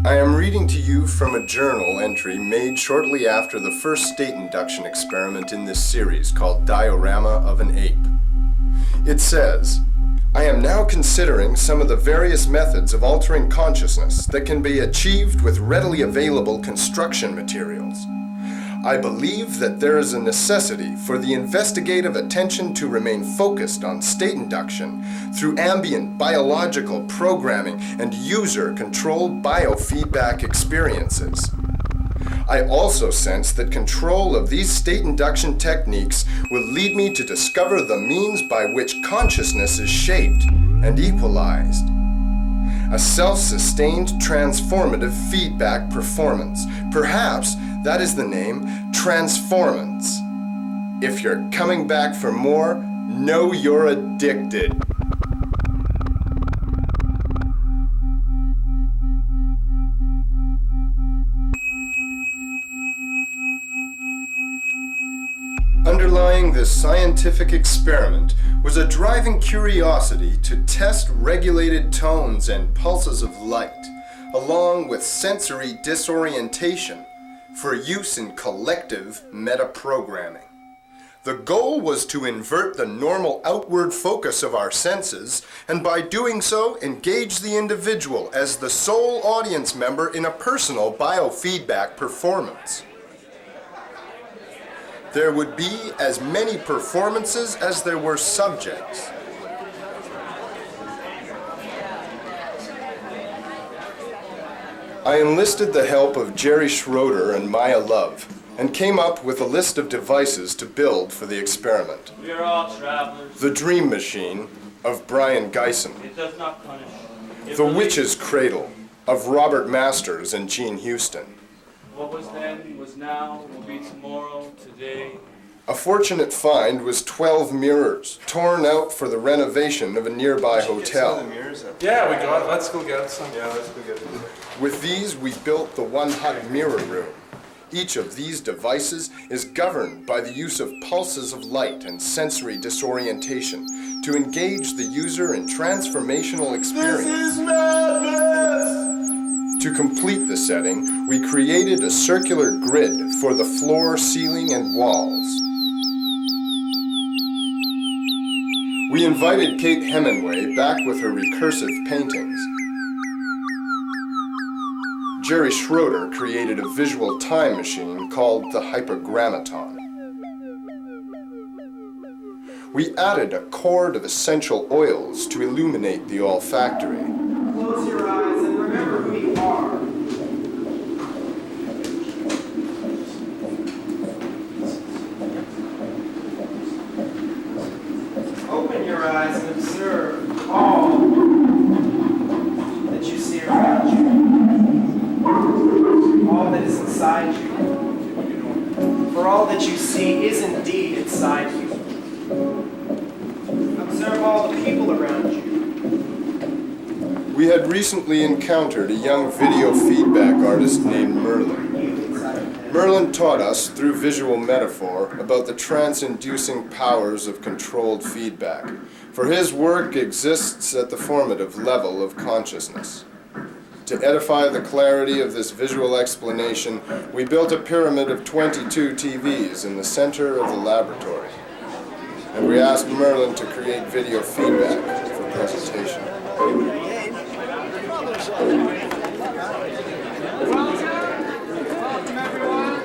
I am reading to you from a journal entry made shortly after the first state induction experiment in this series called Diorama of an Ape. It says, I am now considering some of the various methods of altering consciousness that can be achieved with readily available construction materials. I believe that there is a necessity for the investigative attention to remain focused on state induction through ambient biological programming and user-controlled biofeedback experiences. I also sense that control of these state induction techniques will lead me to discover the means by which consciousness is shaped and equalized. A self-sustained transformative feedback performance. Perhaps that is the name, Transformance. If you're coming back for more, know you're addicted. Underlying this scientific experiment was a driving curiosity to test regulated tones and pulses of light, along with sensory disorientation, for use in collective metaprogramming. The goal was to invert the normal outward focus of our senses, and by doing so, engage the individual as the sole audience member in a personal biofeedback performance. There would be as many performances as there were subjects. I enlisted the help of Jerry Schroeder and Maya Love, and came up with a list of devices to build for the experiment. We are all travelers. The Dream Machine of Brian Geisen. It does not punish. The Witch's Cradle of Robert Masters and Gene Houston. What was then, was now, will be tomorrow, today. A fortunate find was 12 mirrors, torn out for the renovation of a nearby hotel. Yeah, we got it. Let's go get some. Yeah, let's go get it. With these, we built the One Hut Mirror Room. Each of these devices is governed by the use of pulses of light and sensory disorientation to engage the user in transformational experience. This is madness! To complete the setting, we created a circular grid for the floor, ceiling, and walls. We invited Kate Hemingway back with her recursive paintings. Jerry Schroeder created a visual time machine called the Hypergrammaton. We added a chord of essential oils to illuminate the olfactory. Close your eyes and remember who you are. Open your eyes and observe all that you see around you. All that is inside you. For all that you see is indeed inside you. Observe all the people around you. We had recently encountered a young video feedback artist named Merlin. Merlin taught us, through visual metaphor, about the trance-inducing powers of controlled feedback, for his work exists at the formative level of consciousness. To edify the clarity of this visual explanation, we built a pyramid of 22 TVs in the center of the laboratory. And we asked Merlin to create video feedback for presentation. Welcome everyone.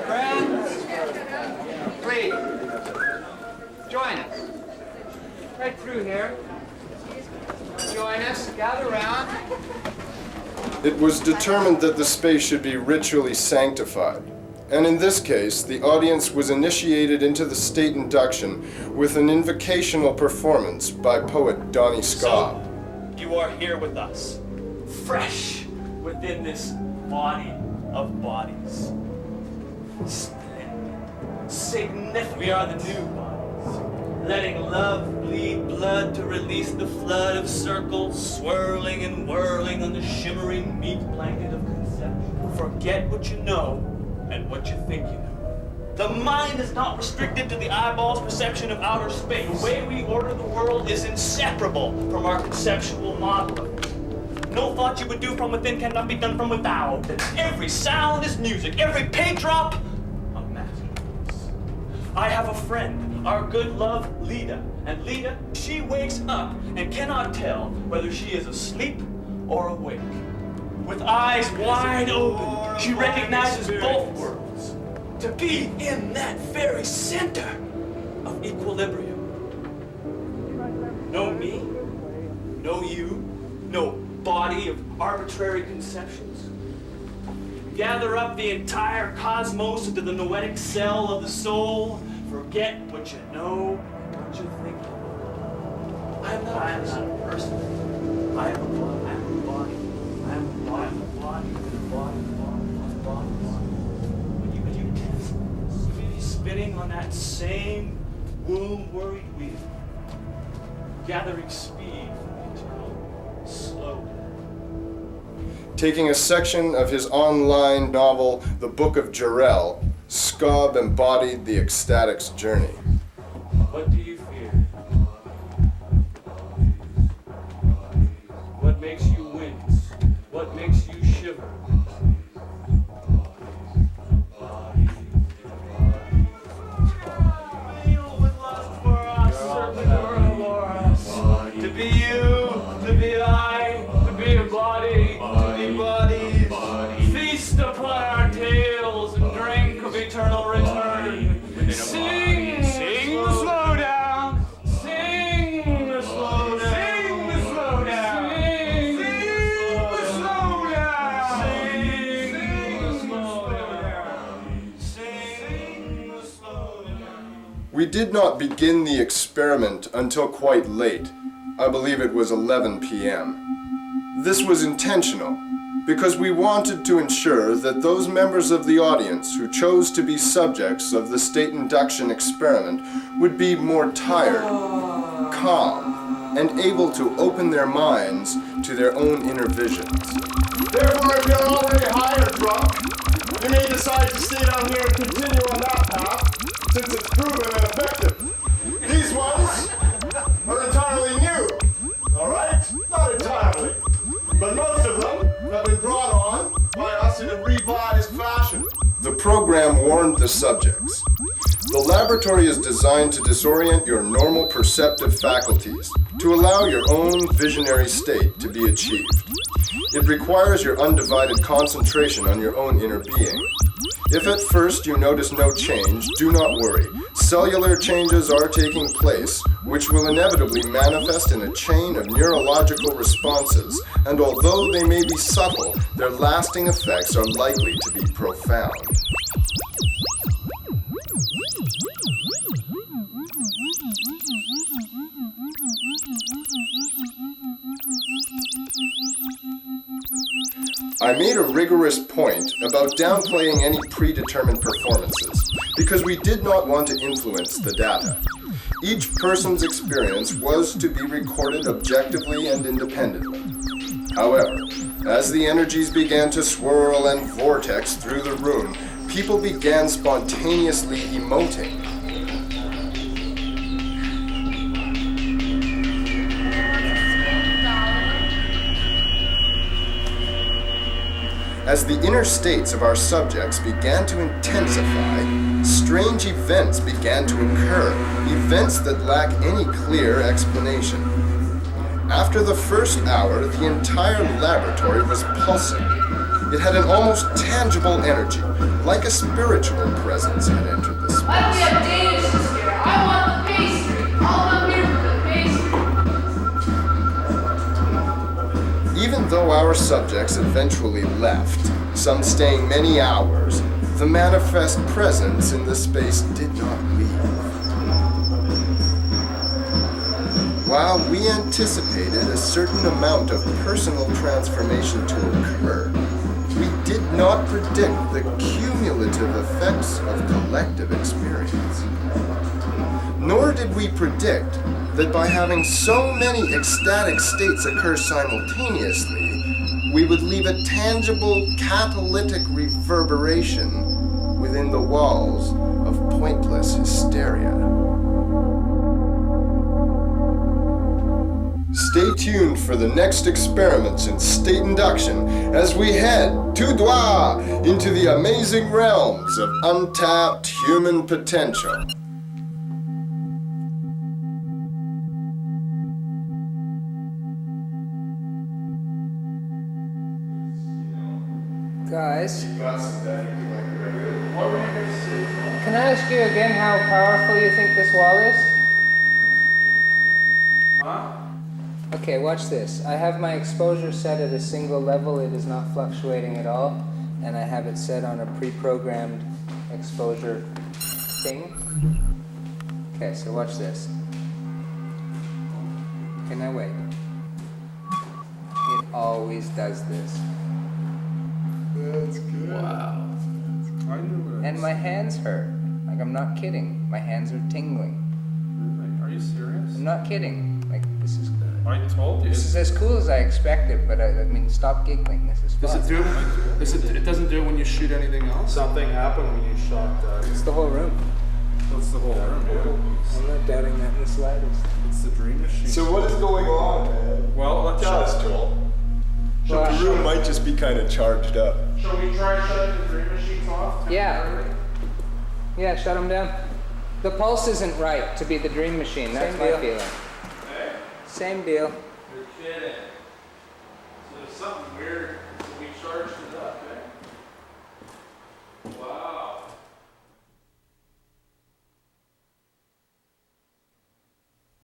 Friends, please, join us. Right through here. Join us, gather around. It was determined that the space should be ritually sanctified. And in this case, the audience was initiated into the state induction with an invocational performance by poet Donnie Scobb. So, you are here with us, fresh within this body of bodies. Splendid, significant. We are the new bodies, letting love bleed blood to release the flood of circles swirling and whirling on the shimmering meat blanket of conception. Forget what you know and what you think you know. The mind is not restricted to the eyeball's perception of outer space. The way we order the world is inseparable from our conceptual modeling. No thought you would do from within cannot be done from without. Every sound is music, every pay drop a masterpiece. I have a friend, our good love, Lida. And Lida, she wakes up and cannot tell whether she is asleep or awake. With eyes wide open, she recognizes both worlds. To be in that very center of equilibrium. No me, no you, no body of arbitrary conceptions. Gather up the entire cosmos into the noetic cell of the soul. Forget what you know, what you think. I am not a person. I am a body. I am a body. I am a body. A body. A body. A body. When you test, spinning on that same womb-worried wheel, gathering speed from the eternal slow. Taking a section of his online novel, The Book of Jarrell, Scobb embodied the ecstatic's journey. What do you fear? What makes you wince? What makes you shiver? To be you, to be I, to be a body, to be bodies. Feast upon our tales and drink of eternal return. Sing, sing the slow down. Sing the slow down. Sing the slow down. Sing the slow down. Sing the slow down. Sing the slow down. We did not begin the experiment until quite late. I believe it was 11 p.m. This was intentional, because we wanted to ensure that those members of the audience who chose to be subjects of the state induction experiment would be more tired, calm, and able to open their minds to their own inner visions. Therefore, if you're already high or drunk, you may decide to stay down here and continue on that path, since it's proven and effective. These ones are entirely new, alright? Not entirely, but most of them have been brought on by us in a revised fashion. The program warned the subjects. The laboratory is designed to disorient your normal perceptive faculties, to allow your own visionary state to be achieved. It requires your undivided concentration on your own inner being. If at first you notice no change, do not worry. Cellular changes are taking place, which will inevitably manifest in a chain of neurological responses, and although they may be subtle, their lasting effects are likely to be profound. I made a rigorous point about downplaying any predetermined performances, because we did not want to influence the data. Each person's experience was to be recorded objectively and independently. However, as the energies began to swirl and vortex through the room, people began spontaneously emoting. As the inner states of our subjects began to intensify, strange events began to occur, events that lack any clear explanation. After the first hour, the entire laboratory was pulsing. It had an almost tangible energy, like a spiritual presence had entered the space. Why do we have Danish here? I want the pastry. All I'm here for the pastry. Even though our subjects eventually left, some staying many hours, the manifest presence in the space did not leave. While we anticipated a certain amount of personal transformation to occur, we did not predict the cumulative effects of collective experience. Nor did we predict that by having so many ecstatic states occur simultaneously, we would leave a tangible catalytic reverberation within the walls of pointless hysteria. Stay tuned for the next experiments in state induction as we head tout droit into the amazing realms of untapped human potential. Guys, can I ask you again how powerful you think this wall is? Huh? Okay, watch this. I have my exposure set at a single level. It is not fluctuating at all. And I have it set on a pre-programmed exposure thing. Okay, so watch this. Okay, now wait. It always does this. That's good. Wow. I knew it. And my hands hurt. Like, I'm not kidding. My hands are tingling. Really? Are you serious? I'm not kidding. Like, this is I told you. This is as cool as I expected, but I mean, stop giggling. This is fun. Does it do it? It doesn't do it when you shoot anything else. Something happened when you shot It's the whole room. That's the whole room. I'm not doubting that in the slightest. It's the dream machine. So what is going on, man? Well, let's Tell us, Joel. The room might just be kind of charged up. Shall we try shutting the dream machines off? Yeah. Yeah, shut them down. The pulse isn't right to be the dream machine. That's my feeling. Hey, Same deal. you're kidding. So there's something weird when we charged it up, eh? Wow.